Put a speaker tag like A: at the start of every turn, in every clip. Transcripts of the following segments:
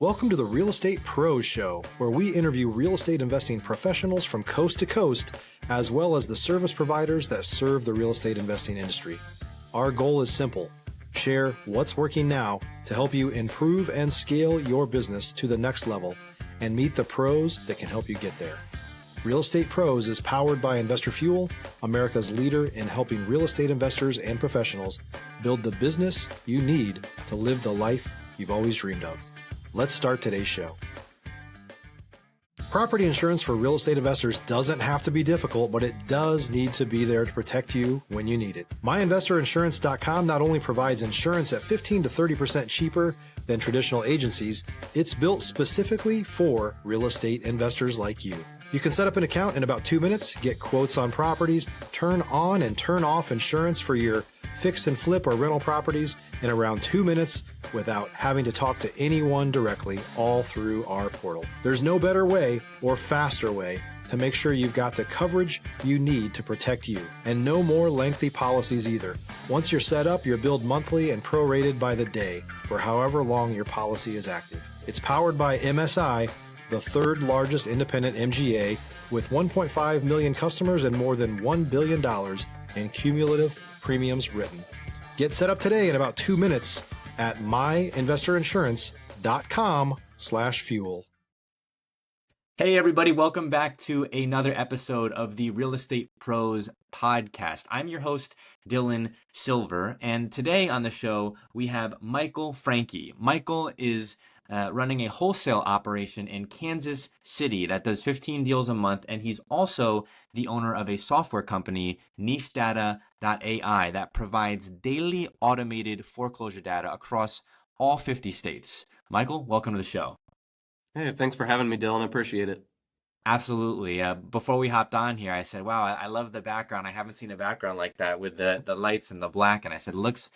A: Welcome to the Real Estate Pros Show, where we interview real estate investing professionals from coast to coast, as well as the service providers that serve the real estate investing industry. Our goal is simple: share what's working now to help you improve and scale your business to the next level and meet the pros that can help you get there. Real Estate Pros is powered by Investor Fuel, America's leader in helping real estate investors and professionals build the business you need to live the life you've always dreamed of. Let's start today's show. Property insurance for real estate investors doesn't have to be difficult, but it does need to be there to protect you when you need it. MyInvestorInsurance.com not only provides insurance at 15 to 30% cheaper than traditional agencies, it's built specifically for real estate investors like you. You can set up an account in about 2 minutes, get quotes on properties, turn on and turn off insurance for your fix and flip or rental properties in around 2 minutes without having to talk to anyone directly, all through our portal. There's no better way or faster way to make sure you've got the coverage you need to protect you, and no more lengthy policies either. Once you're set up, you're billed monthly and prorated by the day for however long your policy is active. It's powered by MSI, the third largest independent MGA, with 1.5 million customers and more than $1 billion in cumulative premiums written. Get set up today in about 2 minutes at myinvestorinsurance.com/fuel.
B: Hey everybody, welcome back to another episode of the Real Estate Pros podcast. I'm your host, Dylan Silver, and today on the show we have Michael Franke. Michael is running a wholesale operation in Kansas City that does 15 deals a month, and he's also the owner of a software company, NicheData.ai, that provides daily automated foreclosure data across all 50 states. Michael, welcome to the show.
C: Hey, thanks for having me, Dylan. I appreciate it.
B: Absolutely. Before we hopped on here, I said, wow, I love the background. I haven't seen a background like that with the lights and the black. And I said, looks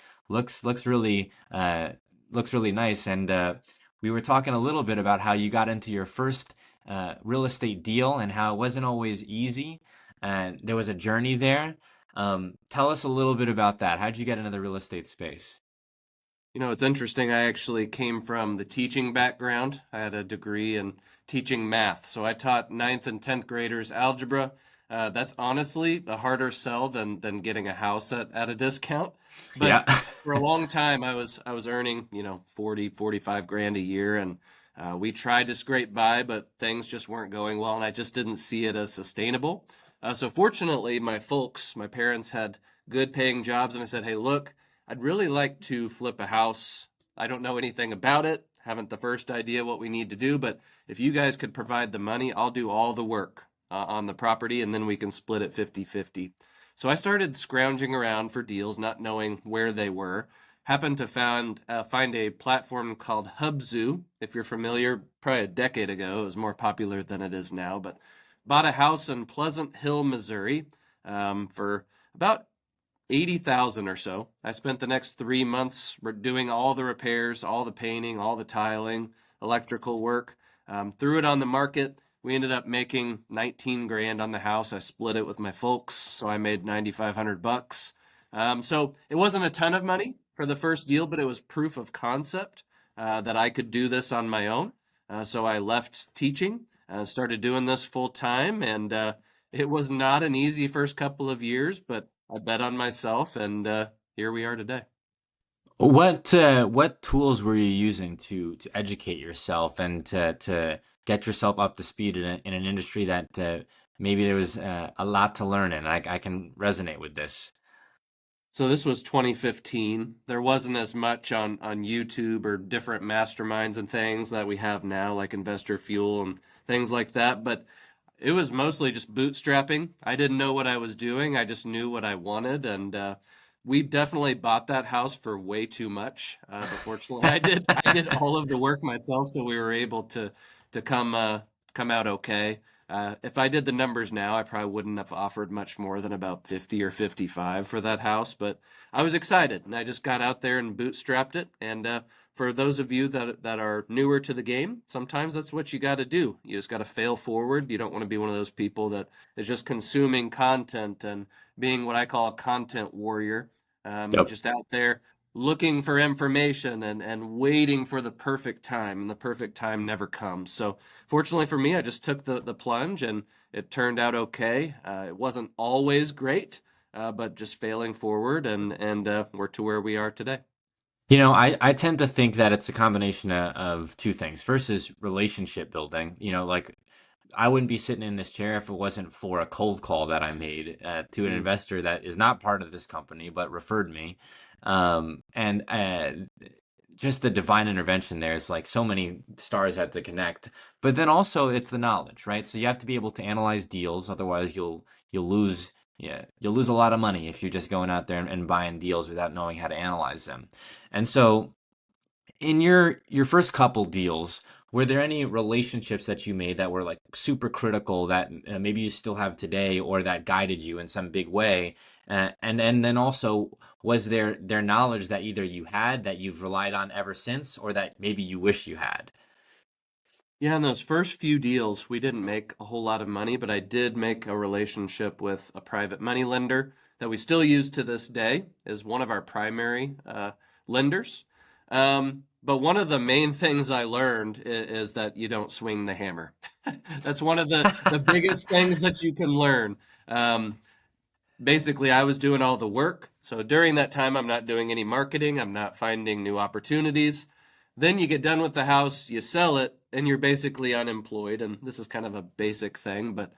B: really nice. And we were talking a little bit about how you got into your first real estate deal and how it wasn't always easy. And there was a journey there. Tell us a little bit about that. How'd you get into the real estate space?
C: You know, it's interesting. I actually came from the teaching background. I had a degree in teaching math. So I taught 9th and 10th graders algebra. That's honestly a harder sell than getting a house at a discount. But
B: Yeah.
C: for a long time, I was earning, 45 grand a year. And we tried to scrape by, but things just weren't going well. And I just didn't see it as sustainable. So fortunately, my parents had good paying jobs. And I said, hey, look, I'd really like to flip a house. I don't know anything about it, haven't the first idea what we need to do, but if you guys could provide the money, I'll do all the work on the property, and then we can split it 50-50. So I started scrounging around for deals, not knowing where they were. Happened to find a platform called Hubzu. If you're familiar, probably a decade ago, it was more popular than it is now, but bought a house in Pleasant Hill, Missouri, for about 80,000 or so. I spent the next 3 months doing all the repairs, all the painting, all the tiling, electrical work. Threw it on the market. We ended up making 19 grand on the house. I split it with my folks, so I made $9,500. So it wasn't a ton of money for the first deal, but it was proof of concept that I could do this on my own. So I left teaching, started doing this full time, and it was not an easy first couple of years, but I bet on myself, and here we are today.
B: What tools were you using to educate yourself and to get yourself up to speed in an industry that maybe there was a lot to learn in? I can resonate with this.
C: So this was 2015. There wasn't as much on YouTube or different masterminds and things that we have now, like Investor Fuel and things like that. But it was mostly just bootstrapping. I didn't know what I was doing. I just knew what I wanted. And we definitely bought that house for way too much. But fortunately, I did all of the work myself, so we were able to come out okay. If I did the numbers now, I probably wouldn't have offered much more than about 50 or 55 for that house. But I was excited, and I just got out there and bootstrapped it. And for those of you that are newer to the game, sometimes that's what you got to do. You just got to fail forward. You don't want to be one of those people that is just consuming content and being what I call a content warrior.
B: Yep.
C: Just out there looking for information and waiting for the perfect time, and the perfect time never comes. So fortunately for me, I just took the plunge, and it turned out okay. It wasn't always great, but just failing forward, and we're to where we are today.
B: I tend to think that it's a combination of two things. First is relationship building. Like I wouldn't be sitting in this chair if it wasn't for a cold call that I made to an
C: Mm.
B: investor that is not part of this company but referred me. And just the divine intervention there is like so many stars had to connect. But then also it's the knowledge, right? So you have to be able to analyze deals, otherwise you'll lose. Yeah, you'll lose a lot of money if you're just going out there and buying deals without knowing how to analyze them. And so in your first couple deals, were there any relationships that you made that were like super critical that maybe you still have today or that guided you in some big way? And then also, was there knowledge that either you had that you've relied on ever since, or that maybe you wish you had?
C: Yeah, in those first few deals, we didn't make a whole lot of money, but I did make a relationship with a private money lender that we still use to this day as one of our primary lenders. But one of the main things I learned is that you don't swing the hammer. That's one of the biggest things that you can learn. Um, Basically, I was doing all the work. So during that time, I'm not doing any marketing, I'm not finding new opportunities. Then you get done with the house, you sell it, and you're basically unemployed. And this is kind of a basic thing, but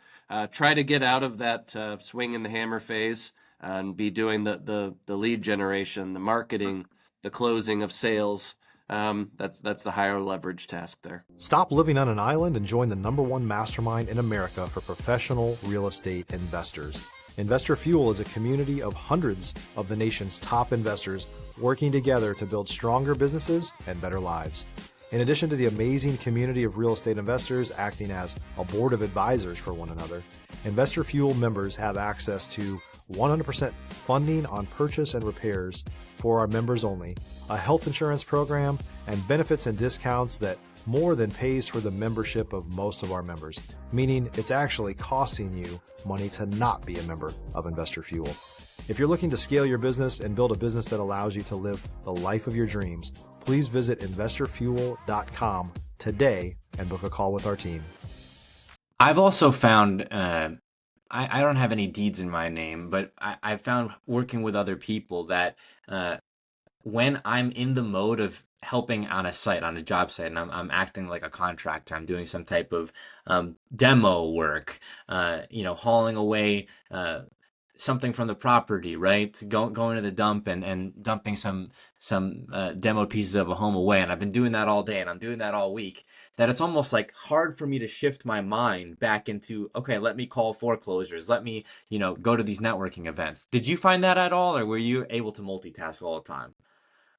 C: try to get out of that swing and the hammer phase and be doing the lead generation, the marketing, the closing of sales. That's the higher leverage task there.
A: Stop living on an island and join the #1 mastermind in America for professional real estate investors. Investor Fuel is a community of hundreds of the nation's top investors working together to build stronger businesses and better lives. In addition to the amazing community of real estate investors acting as a board of advisors for one another, Investor Fuel members have access to 100% funding on purchase and repairs for our members only, a health insurance program, and benefits and discounts that more than pays for the membership of most of our members, meaning it's actually costing you money to not be a member of Investor Fuel. If you're looking to scale your business and build a business that allows you to live the life of your dreams, please visit investorfuel.com today and book a call with our team.
B: I've also found I don't have any deeds in my name, but I found working with other people that when I'm in the mode of helping on a site, on a job site, and I'm acting like a contractor, I'm doing some type of demo work, hauling away something from the property, right? Going to the dump and dumping some demo pieces of a home away. And I've been doing that all day, and I'm doing that all week. That it's almost like hard for me to shift my mind back into, okay, let me call foreclosures. Let me, go to these networking events. Did you find that at all, or were you able to multitask all the time?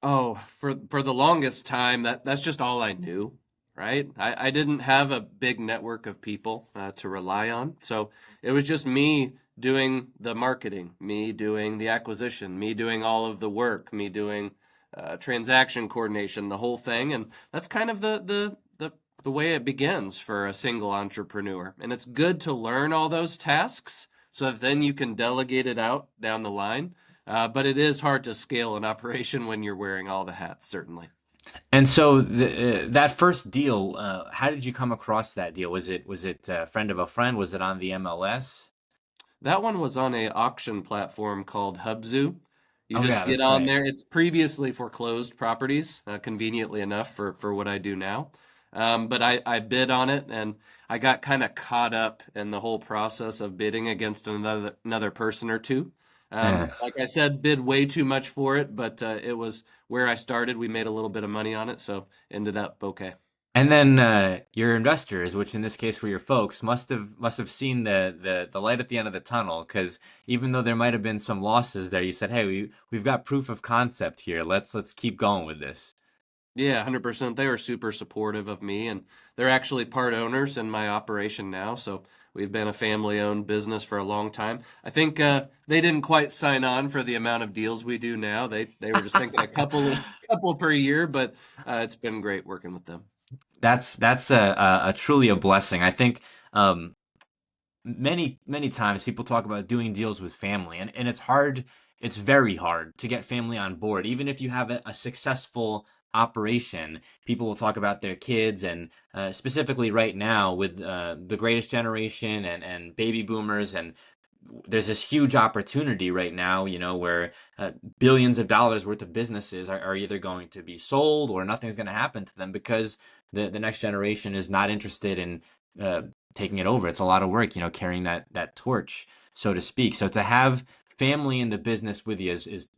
C: Oh, for the longest time, that's just all I knew, right? I didn't have a big network of people to rely on. So it was just me doing the marketing, me doing the acquisition, me doing all of the work, me doing transaction coordination, the whole thing. And that's kind of the way it begins for a single entrepreneur. And it's good to learn all those tasks so that then you can delegate it out down the line. But it is hard to scale an operation when you're wearing all the hats, certainly.
B: And so that first deal, how did you come across that deal? Was it a friend of a friend? Was it on the MLS?
C: That one was on a auction platform called Hubzu. You
B: Oh
C: just
B: yeah,
C: get
B: that's
C: on
B: right.
C: there. It's previously foreclosed properties, conveniently enough for what I do now. But I bid on it, and I got kind of caught up in the whole process of bidding against another person or two.
B: Eh.
C: Like I said, bid way too much for it, but it was where I started. We made a little bit of money on it, so ended up okay.
B: And then your investors, which in this case were your folks, must have seen the light at the end of the tunnel. Because even though there might have been some losses there, you said, "Hey, we've got proof of concept here. Let's keep going with this."
C: Yeah, 100%. They were super supportive of me, and they're actually part owners in my operation now. So we've been a family-owned business for a long time. I think they didn't quite sign on for the amount of deals we do now. They were just thinking a couple per year, but it's been great working with them.
B: That's a truly a blessing. I think many times people talk about doing deals with family, and it's hard it's very hard to get family on board. Even if you have a successful operation, people will talk about their kids, and specifically right now with the greatest generation and baby boomers, and there's this huge opportunity right now, where billions of dollars worth of businesses are either going to be sold or nothing's going to happen to them because the next generation is not interested in uh, taking it over. It's a lot of work, carrying that torch, so to speak. So to have family in the business with you is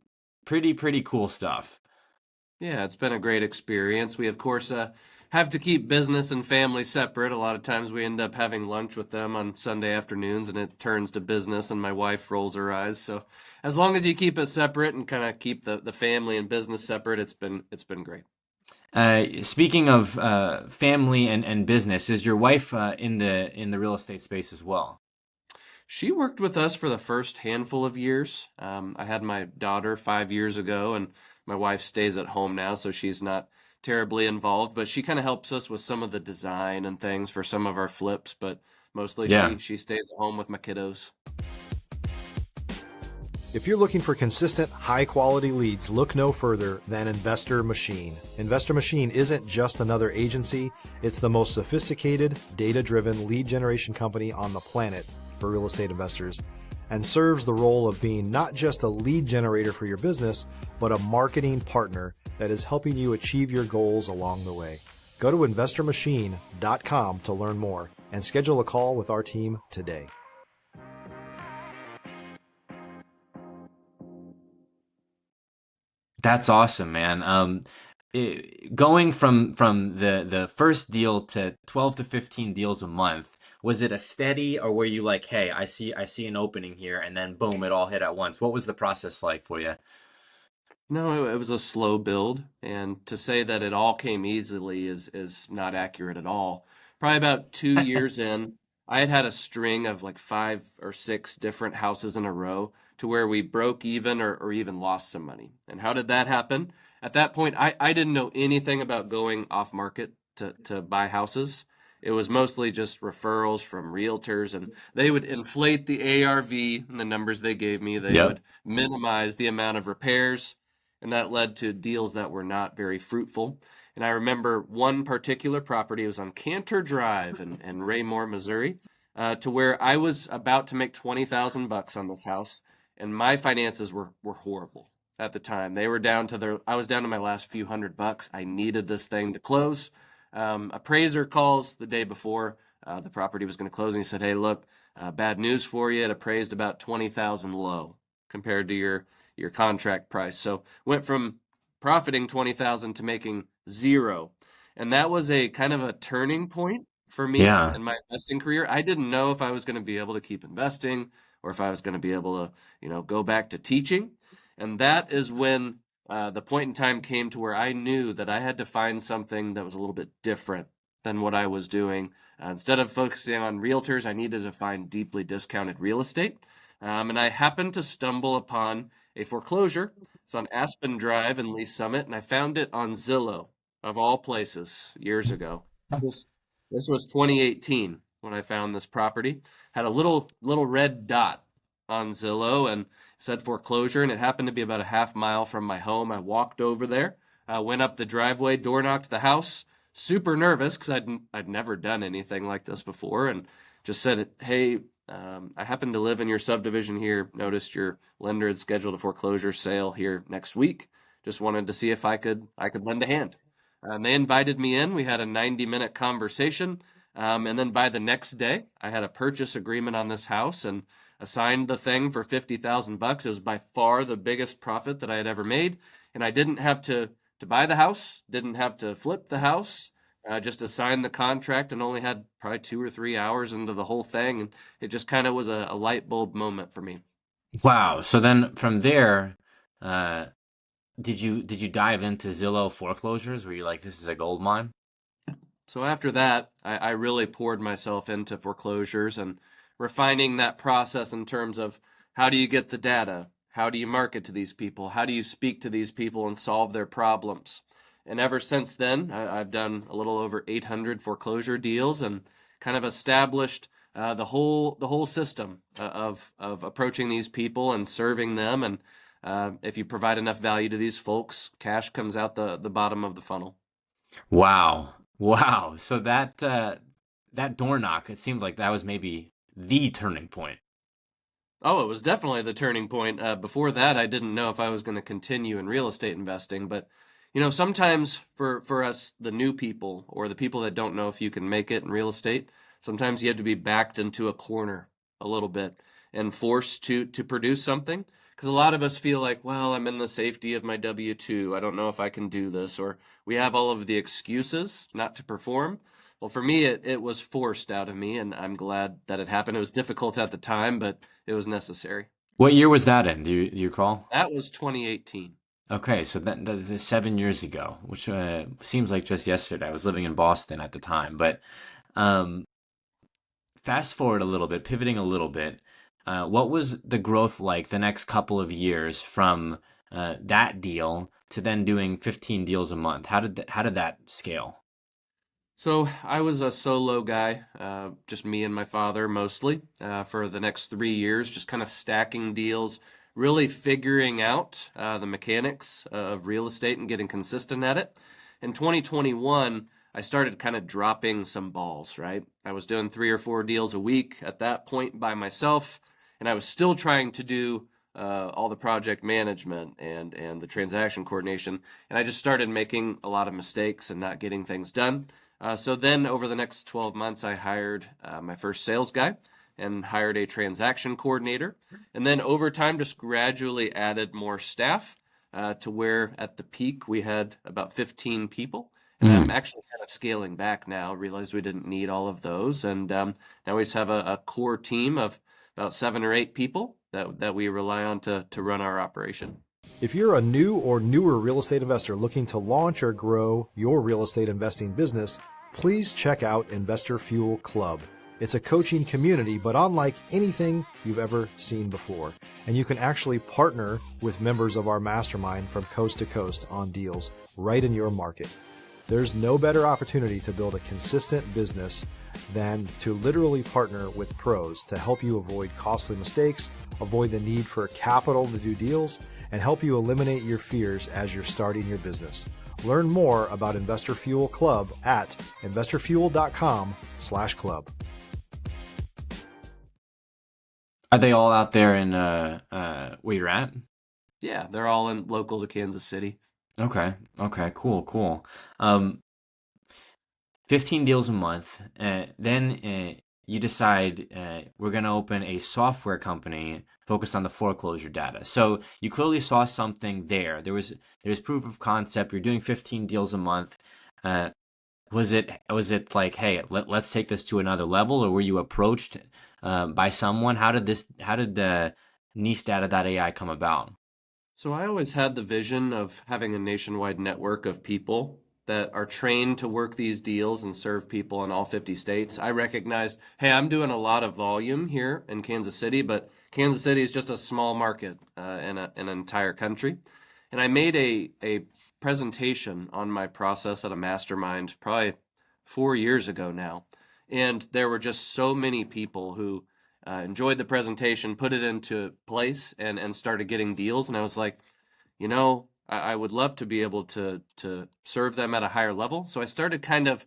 B: pretty cool stuff.
C: Yeah, it's been a great experience. We, of course, have to keep business and family separate. A lot of times we end up having lunch with them on Sunday afternoons and it turns to business and my wife rolls her eyes. So as long as you keep it separate and kind of keep the family and business separate, it's been great.
B: Speaking of family and business, is your wife in the real estate space as well?
C: She worked with us for the first handful of years. I had my daughter 5 years ago, and my wife stays at home now, so she's not terribly involved. But she kind of helps us with some of the design and things for some of our flips. But mostly
B: Yeah.
C: she stays at home with my kiddos.
A: If you're looking for consistent, high-quality leads, look no further than Investor Machine. Investor Machine isn't just another agency, it's the most sophisticated, data-driven lead generation company on the planet for real estate investors, and serves the role of being not just a lead generator for your business, but a marketing partner that is helping you achieve your goals along the way. Go to investormachine.com to learn more and schedule a call with our team today.
B: That's awesome, man. Going from the first deal to 12 to 15 deals a month, was it a steady, or were you like, hey, I see an opening here, and then boom, it all hit at once? What was the process like for you?
C: No, it was a slow build, and to say that it all came easily is not accurate at all. Probably about 2 years in, I had had a string of like 5 or 6 different houses in a row to where we broke even or even lost some money. And how did that happen? At that point, I didn't know anything about going off market to buy houses. It was mostly just referrals from realtors, and they would inflate the ARV and the numbers they gave me. They
B: Yep.
C: would minimize the amount of repairs, and that led to deals that were not very fruitful. And I remember one particular property, it was on Cantor Drive in Raymore, Missouri, to where I was about to make 20,000 bucks on this house, and my finances were horrible at the time. They were down to I was down to my last few $100. I needed this thing to close. Appraiser calls the day before the property was going to close, and he said, "Hey, look, bad news for you. It appraised about 20,000 low compared to your contract price." So went from profiting 20,000 to making zero. And that was a kind of a turning point for me
B: Yeah.
C: in my investing career. I didn't know if I was going to be able to keep investing or if I was going to be able to, go back to teaching. And that is when the point in time came to where I knew that I had to find something that was a little bit different than what I was doing. Instead of focusing on realtors, I needed to find deeply discounted real estate. And I happened to stumble upon a foreclosure. It's on Aspen Drive in Lee Summit, and I found it on Zillow, of all places, years ago. This this was 2018 when I found this property. Had a little red dot on Zillow and said foreclosure, and it happened to be about a half mile from my home. I walked over there, went up the driveway, door knocked the house, super nervous because I'd never done anything like this before, and just said, "Hey, I happen to live in your subdivision here. Noticed your lender had scheduled a foreclosure sale here next week. Just wanted to see if I could lend a hand." And they invited me in. We had a 90-minute conversation. And then by the next day, I had a purchase agreement on this house and assigned the thing for 50,000 bucks. It was by far the biggest profit that I had ever made. And I didn't have to buy the house, didn't have to flip the house, just assigned the contract and only had probably 2 or 3 hours into the whole thing. And it just kind of was a light bulb moment for me.
B: Wow. So then from there, uh, did you dive into Zillow foreclosures? Were you like, this is a gold mine?
C: So after that, I really poured myself into foreclosures and refining that process in terms of how do you get the data? How do you market to these people? How do you speak to these people and solve their problems? And ever since then, I've done a little over 800 foreclosure deals and kind of established the whole system of approaching these people and serving them. And if you provide enough value to these folks, cash comes out the bottom of the funnel.
B: Wow. Wow. So that door knock, it seemed like that was maybe the turning point.
C: Oh, it was definitely the turning point. Before that, I didn't know if I was going to continue in real estate investing. But, sometimes for us, the new people or the people that don't know if you can make it in real estate, sometimes you have to be backed into a corner a little bit and forced to produce something. Because a lot of us feel like, well, I'm in the safety of my W-2. I don't know if I can do this. Or we have all of the excuses not to perform. Well, for me, it was forced out of me, and I'm glad that it happened. It was difficult at the time, but it was necessary.
B: What year was that in? Do you recall?
C: That was 2018.
B: Okay, so that's 7 years ago, which seems like just yesterday. I was living in Boston at the time, but um, fast forward a little bit, pivoting a little bit. What was the growth like the next couple of years from that deal to then doing 15 deals a month? How did that scale?
C: So I was a solo guy, just me and my father mostly, for the next 3 years, just kind of stacking deals, really figuring out the mechanics of real estate and getting consistent at it. In 2021, I started kind of dropping some balls, right? I was doing 3 or 4 deals a week at that point by myself, and I was still trying to do all the project management and the transaction coordination, and I just started making a lot of mistakes and not getting things done. So then over the next 12 months, I hired my first sales guy and hired a transaction coordinator. And then over time, just gradually added more staff to where at the peak we had about 15 people. And I'm
B: Mm.
C: actually kind of scaling back now, realized we didn't need all of those. And now we just have a core team of about 7 or 8 people that we rely on to run our operation.
A: If you're a new or newer real estate investor looking to launch or grow your real estate investing business, please check out Investor Fuel Club. It's a coaching community, but unlike anything you've ever seen before. And you can actually partner with members of our mastermind from coast to coast on deals right in your market. There's no better opportunity to build a consistent business than to literally partner with pros to help you avoid costly mistakes, avoid the need for capital to do deals, and help you eliminate your fears as you're starting your business. Learn more about Investor Fuel Club at investorfuel.com/club.
B: Are they all out there in where you're at?
C: Yeah, they're all in local to Kansas City.
B: Okay. Okay. Cool. Cool. Um, 15 deals a month. Then you decide we're going to open a software company focused on the foreclosure data. So you clearly saw something there. There was proof of concept. You're doing 15 deals a month. Uh, was it like, hey, let's take this to another level, or were you approached by someone? How did NicheData.ai come about?
C: So I always had the vision of having a nationwide network of people that are trained to work these deals and serve people in all 50 states. I recognized, hey, I'm doing a lot of volume here in Kansas City, but Kansas City is just a small market in an entire country. And I made a presentation on my process at a mastermind probably 4 years ago now. And there were just so many people who enjoyed the presentation, put it into place, and started getting deals. And I was like, I would love to be able to serve them at a higher level. So I started kind of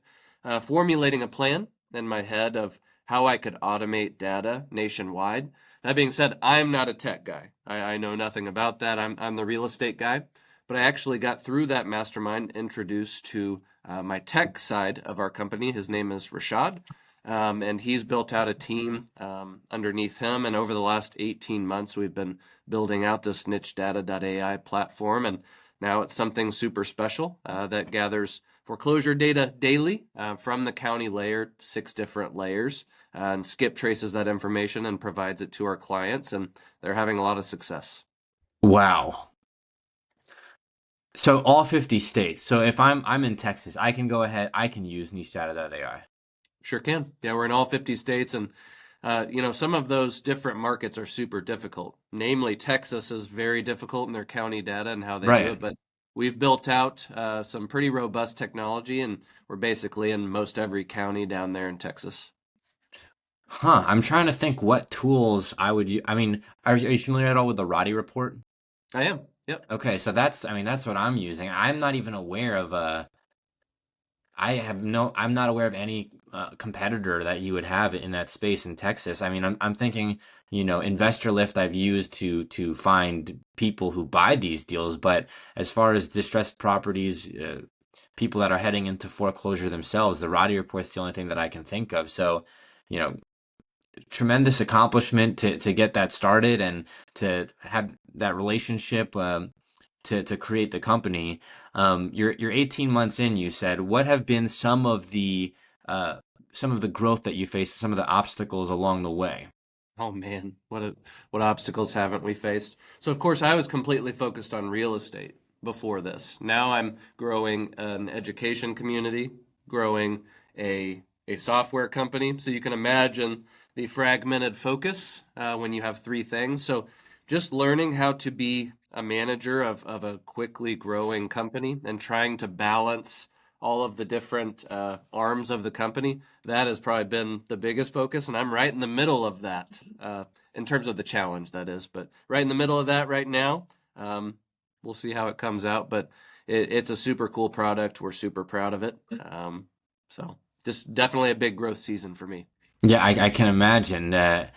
C: formulating a plan in my head of how I could automate data nationwide. That being said, I'm not a tech guy. I know nothing about that. I'm the real estate guy. But I actually got through that mastermind introduced to my tech side of our company. His name is Rashad. And he's built out a team underneath him. And over the last 18 months, we've been building out this NicheData.ai platform. And now it's something super special that gathers foreclosure data daily from the county layer, 6 different layers, and skip traces that information and provides it to our clients. And they're having a lot of success.
B: Wow. So all 50 states. So if I'm in Texas, I can go ahead, I can use NicheData.ai.
C: Sure can. Yeah, we're in all 50 states, and some of those different markets are super difficult. Namely, Texas is very difficult in their county data and how they do
B: Right.
C: it, but we've built out some pretty robust technology, and we're basically in most every county down there in Texas.
B: Huh. I'm trying to think what tools I would use. I mean, are you familiar at all with the Roddy report?
C: I am. Yep.
B: Okay, so that's what I'm using. I'm not even aware of I'm not aware of any competitor that you would have in that space in Texas. I mean, I'm thinking, Investor Lift I've used to find people who buy these deals, but as far as distressed properties, people that are heading into foreclosure themselves, the Roddy Report's the only thing that I can think of. So, you know, tremendous accomplishment to get that started and to have that relationship to create the company. You're 18 months in, you said. What have been uh, some of the growth that you faced, some of the obstacles along the way?
C: Oh man, what obstacles haven't we faced? So of course I was completely focused on real estate before this. Now I'm growing an education community, growing a software company. So you can imagine the fragmented focus when you have three things. So just learning how to be a manager of a quickly growing company and trying to balance all of the different arms of the company, that has probably been the biggest focus. And I'm right in the middle of that in terms of the challenge, that is. But right in the middle of that right now. We'll see how it comes out. But it's a super cool product. We're super proud of it. So just definitely a big growth season for me.
B: Yeah, I can imagine. I,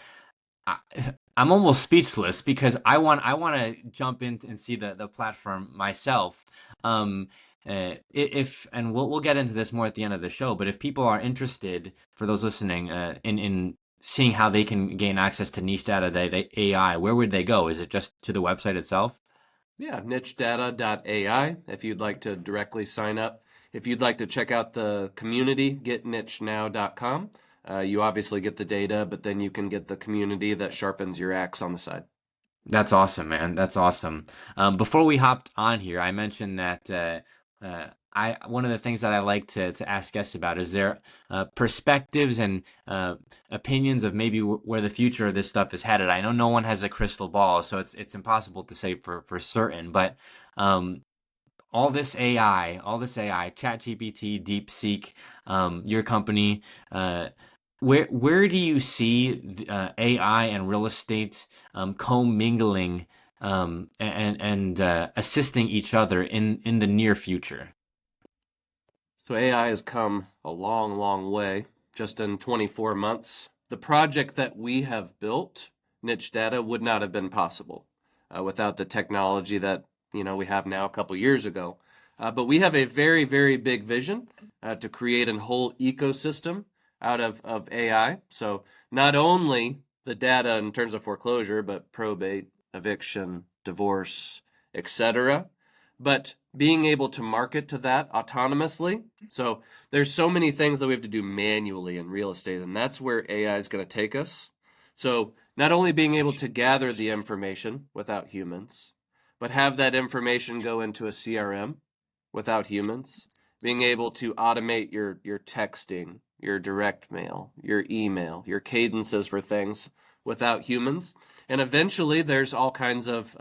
B: I'm almost speechless because I want to jump in and see the platform myself. Um, if and we'll get into this more at the end of the show, but if people are interested, for those listening, in seeing how they can gain access to Niche Data AI, where would they go? Is it just to the website itself?
C: Yeah, NicheData.ai if you'd like to directly sign up. If you'd like to check out the community, getnichenow.com. You obviously get the data, but then you can get the community that sharpens your axe on the side.
B: That's awesome, man. That's awesome. Before we hopped on here, I mentioned that I one of the things that I like to ask guests about is their perspectives and opinions of maybe where the future of this stuff is headed. I know no one has a crystal ball, so it's impossible to say for certain. But um, all this AI, ChatGPT, DeepSeek, your company, uh, where do you see AI and real estate commingling and assisting each other in the near future?
C: So AI has come a long, long way just in 24 months. The project that we have built, Niche Data, would not have been possible without the technology that we have now a couple years ago. But we have a very, very big vision to create a whole ecosystem out of AI. So not only the data in terms of foreclosure, but probate, eviction, divorce, etc. But being able to market to that autonomously. So there's so many things that we have to do manually in real estate, and that's where AI is going to take us. So not only being able to gather the information without humans, but have that information go into a CRM without humans, being able to automate your texting, your direct mail, your email, your cadences for things without humans. And eventually there's all kinds of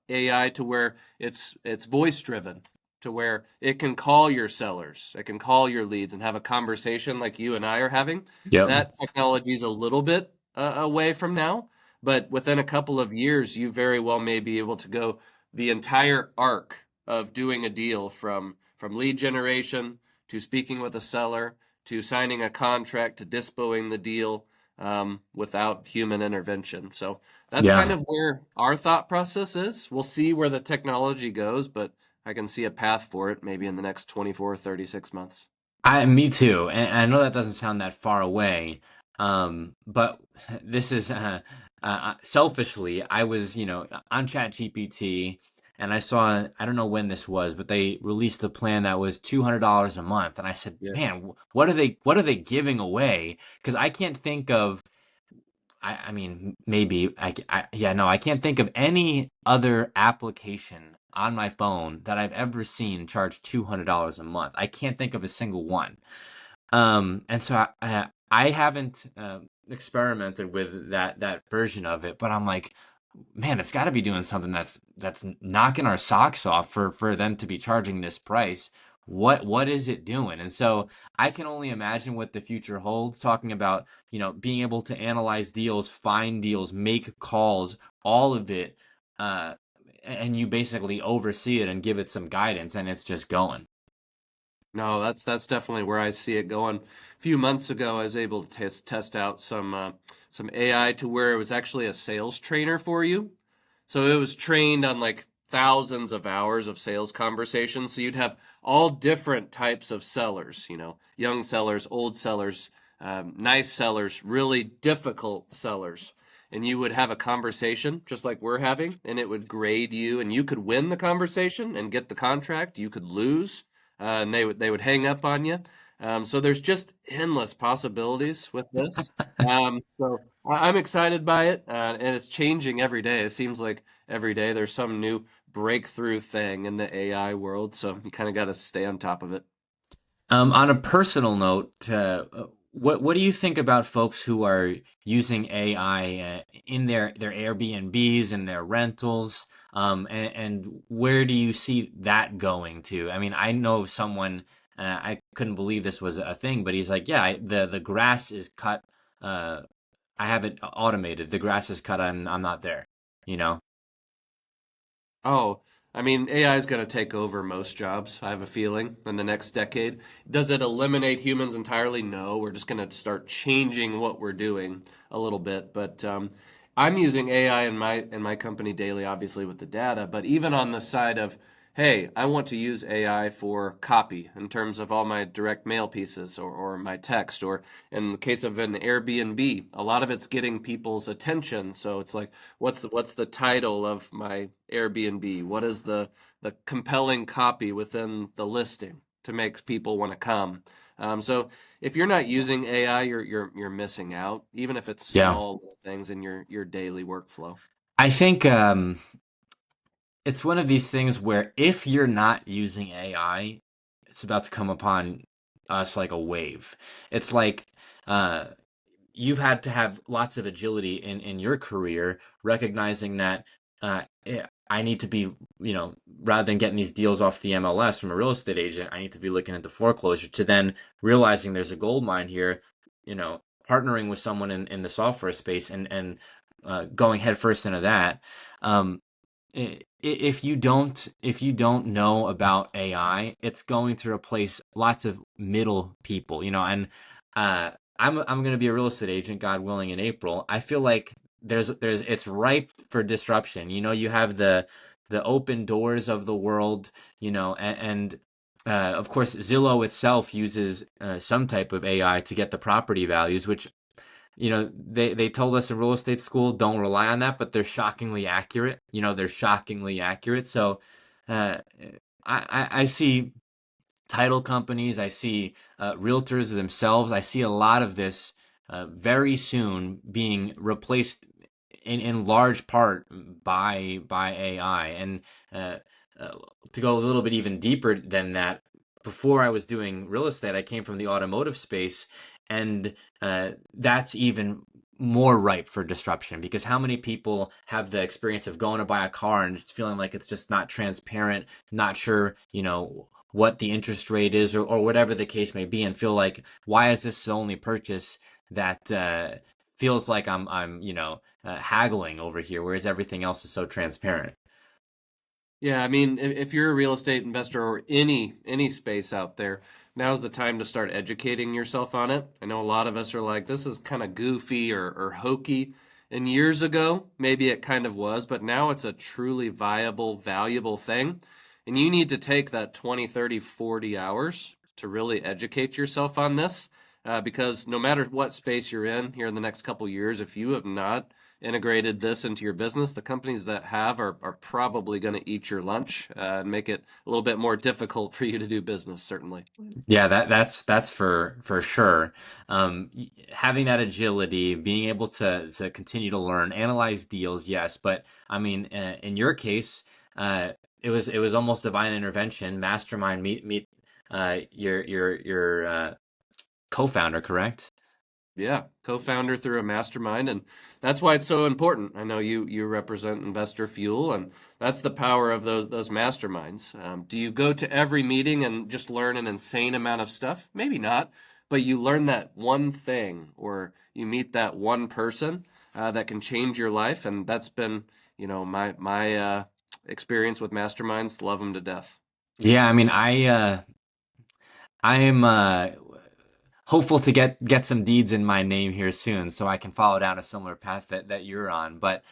C: AI to where it's voice driven, to where it can call your sellers, it can call your leads and have a conversation like you and I are having.
B: Yep.
C: That technology is a little bit away from now, but within a couple of years, you very well may be able to go the entire arc of doing a deal from lead generation to speaking with a seller to signing a contract to dispoing the deal without human intervention. So that's kind
B: Yeah.
C: of where our thought process is. We'll see where the technology goes, but I can see a path for it maybe in the next 24 or 36 months.
B: Me too. And I know that doesn't sound that far away. But this is selfishly, I was, on ChatGPT and I saw, I don't know when this was, but they released a plan that was $200 a month. And I said,
C: Yeah.
B: man, what are they giving away? Because I can't think of, I mean, maybe yeah, no, I can't think of any other application on my phone that I've ever seen charge $200 a month. I can't think of a single one. And so I haven't experimented with that version of it, but I'm like, man, it's got to be doing something that's knocking our socks off for them to be charging this price. What is it doing? And so I can only imagine what the future holds, talking about, being able to analyze deals, find deals, make calls, all of it and you basically oversee it and give it some guidance, and it's just going.
C: No, that's definitely where I see it going. A few months ago, I was able to test out some AI to where it was actually a sales trainer for you. So it was trained on like thousands of hours of sales conversations. So you'd have all different types of sellers, young sellers, old sellers, nice sellers, really difficult sellers. And you would have a conversation just like we're having, and it would grade you, and you could win the conversation and get the contract. You could lose, and they would hang up on you. So there's just endless possibilities with this. So I'm excited by it, and it's changing every day. It seems like every day there's some new breakthrough thing in the AI world. So you kind of got to stay on top of it.
B: On a personal note, what do you think about folks who are using AI in their Airbnbs and their rentals? And where do you see that going to? I mean, I know someone, I couldn't believe this was a thing, but he's like, yeah, the grass is cut. Uh, I have it automated. The grass is cut. I'm not there. You know?
C: Oh, I mean, AI is going to take over most jobs, I have a feeling, in the next decade. Does it eliminate humans entirely? No, we're just going to start changing what we're doing a little bit. But I'm using AI in my company daily, obviously with the data, but even on the side of, hey, I want to use AI for copy in terms of all my direct mail pieces or my text, or in the case of an Airbnb, a lot of it's getting people's attention. So it's like, what's the title of my Airbnb? What is the compelling copy within the listing to make people want to come? So if you're not using AI, you're missing out, even if it's
B: Yeah.
C: small little things in your daily workflow.
B: I think it's one of these things where if you're not using AI, it's about to come upon us like a wave. It's like uh, you've had to have lots of agility in your career, recognizing that I need to be, rather than getting these deals off the MLS from a real estate agent, I need to be looking at the foreclosure, to then realizing there's a gold mine here, partnering with someone in the software space and going headfirst into that. Um, if you don't know about AI, it's going to replace lots of middle people, and uh, I'm going to be a real estate agent, God willing, in April. I feel like there's it's ripe for disruption. You have the open doors of the world, and of course Zillow itself uses some type of AI to get the property values, which they told us in real estate school, don't rely on that, but they're shockingly accurate. They're shockingly accurate. So uh, I see title companies, I see realtors themselves, I see a lot of this very soon being replaced in large part by AI. And uh, uh, to go a little bit even deeper than that, before I was doing real estate, I came from the automotive space, and that's even more ripe for disruption, because how many people have the experience of going to buy a car and just feeling like it's just not transparent, not sure, what the interest rate is, or whatever the case may be, and feel like, why is this the only purchase that feels like I'm haggling over here, whereas everything else is so transparent.
C: Yeah, I mean, if you're a real estate investor or any space out there, now's the time to start educating yourself on it. I know a lot of us are like, this is kind of goofy or hokey. And years ago, maybe it kind of was, but now it's a truly viable, valuable thing. And you need to take that 20, 30, 40 hours to really educate yourself on this. Because no matter what space you're in here in the next couple years, if you have not integrated this into your business, the companies that have are probably going to eat your lunch and make it a little bit more difficult for you to do business, certainly.
B: Yeah, that's for sure. Having that agility, being able to continue to learn, analyze deals, yes, but I mean, in your case, it was almost divine intervention. Mastermind, meet your co-founder, correct?
C: Yeah, co-founder through a mastermind, and that's why it's so important. I know you represent Investor Fuel, and that's the power of those masterminds. Do you go to every meeting and just learn an insane amount of stuff? Maybe not, but you learn that one thing, or you meet that one person that can change your life, and that's been, my experience with masterminds, love them to death.
B: Yeah, I mean, I am hopeful to get some deeds in my name here soon, so I can follow down a similar path that you're on. But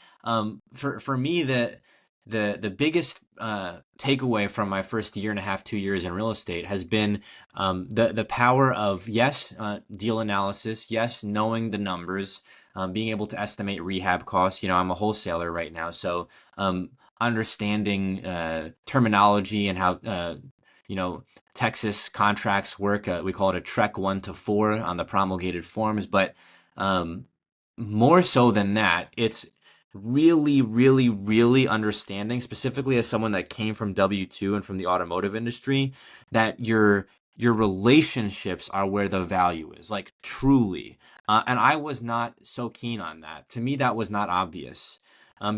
B: for me, the biggest takeaway from my first year and a half, 2 years in real estate has been the power of yes, deal analysis, yes, knowing the numbers, being able to estimate rehab costs. You know, I'm a wholesaler right now, so understanding terminology and how you know, Texas contracts work. We call it a TREC 1 to 4 on the promulgated forms. But um, more so than that, it's really, really, really understanding, specifically as someone that came from W-2 and from the automotive industry, that your relationships are where the value is, like truly. And I was not so keen on that. To me, that was not obvious.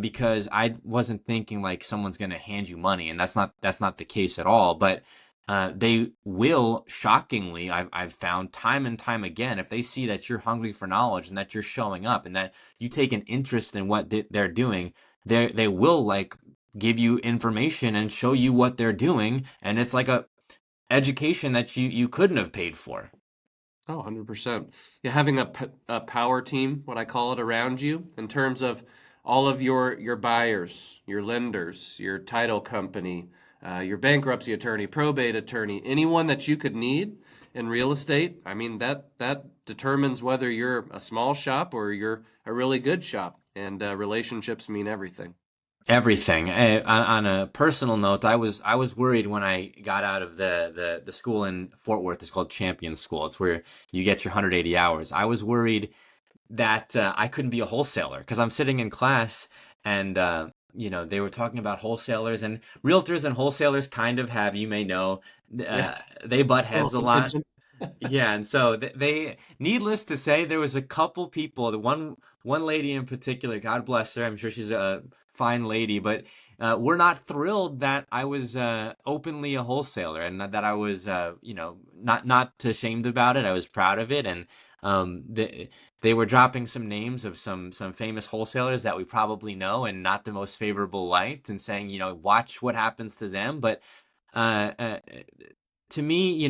B: Because I wasn't thinking like someone's going to hand you money, and that's not the case at all. But they will, shockingly, I've found time and time again, if they see that you're hungry for knowledge and that you're showing up and that you take an interest in what they're doing, they will like give you information and show you what they're doing, and it's like a education that you couldn't have paid for.
C: Oh, 100%. Yeah, having a power team, what I call it, around you in terms of all of your buyers, your lenders, your title company, your bankruptcy attorney, probate attorney, anyone that you could need in real estate. I mean, that determines whether you're a small shop or you're a really good shop. And relationships mean everything.
B: Everything. On a personal note, I was worried when I got out of the school in Fort Worth. It's called Champion School. It's where you get your 180 hours. I was worried that I couldn't be a wholesaler because I'm sitting in class and they were talking about wholesalers, and realtors and wholesalers kind of have, you may know,
C: Yeah.
B: they butt heads a lot.
C: Contention.
B: Yeah, and so they, needless to say, there was a couple people, the one lady in particular, God bless her, I'm sure she's a fine lady, but we're not thrilled that I was openly a wholesaler and that I was not ashamed about it. I was proud of it, and they were dropping some names of some famous wholesalers that we probably know and not the most favorable light, and saying, watch what happens to them. But uh, uh, to me,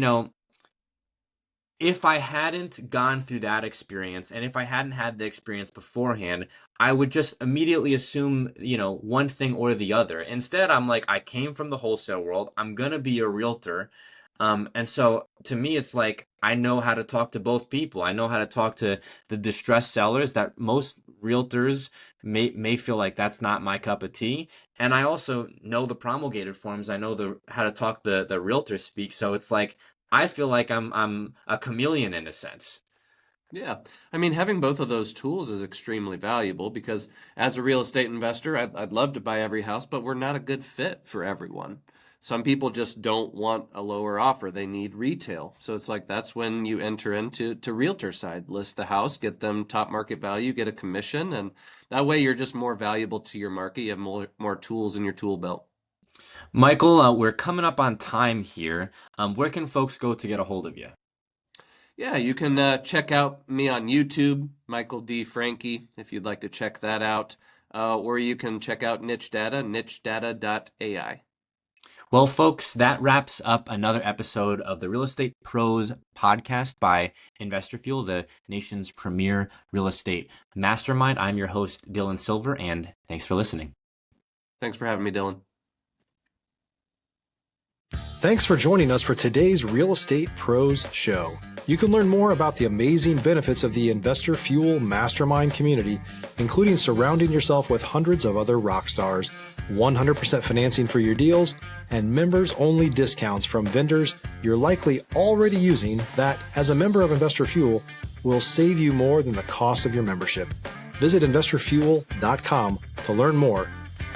B: if I hadn't gone through that experience and if I hadn't had the experience beforehand, I would just immediately assume, one thing or the other. Instead, I'm like, I came from the wholesale world. I'm going to be a realtor. And so to me, it's like, I know how to talk to both people. I know how to talk to the distressed sellers that most realtors may feel like that's not my cup of tea. And I also know the promulgated forms. I know how to talk the realtor speak. So it's like, I feel like I'm a chameleon in a sense.
C: Yeah. I mean, having both of those tools is extremely valuable because as a real estate investor, I'd love to buy every house, but we're not a good fit for everyone. Some people just don't want a lower offer. They need retail. So it's like that's when you enter into realtor side, list the house, get them top market value, get a commission, and that way you're just more valuable to your market. You have more tools in your tool belt.
B: Michael, we're coming up on time here. Where can folks go to get a hold of you?
C: Yeah, you can check out me on YouTube, Michael D. Franke, if you'd like to check that out. Or you can check out Niche Data, NicheData.ai.
B: Well, folks, that wraps up another episode of the Real Estate Pros podcast by Investor Fuel, the nation's premier real estate mastermind. I'm your host, Dylan Silver, and thanks for listening.
C: Thanks for having me, Dylan.
A: Thanks for joining us for today's Real Estate Pros show. You can learn more about the amazing benefits of the Investor Fuel Mastermind community, including surrounding yourself with hundreds of other rock stars, 100% financing for your deals, and members-only discounts from vendors you're likely already using that, as a member of Investor Fuel, will save you more than the cost of your membership. Visit investorfuel.com to learn more.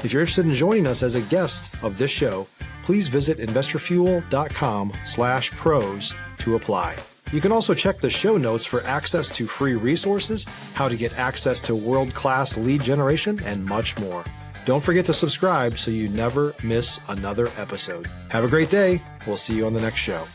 A: If you're interested in joining us as a guest of this show, please visit investorfuel.com/pros to apply. You can also check the show notes for access to free resources, how to get access to world-class lead generation, and much more. Don't forget to subscribe so you never miss another episode. Have a great day. We'll see you on the next show.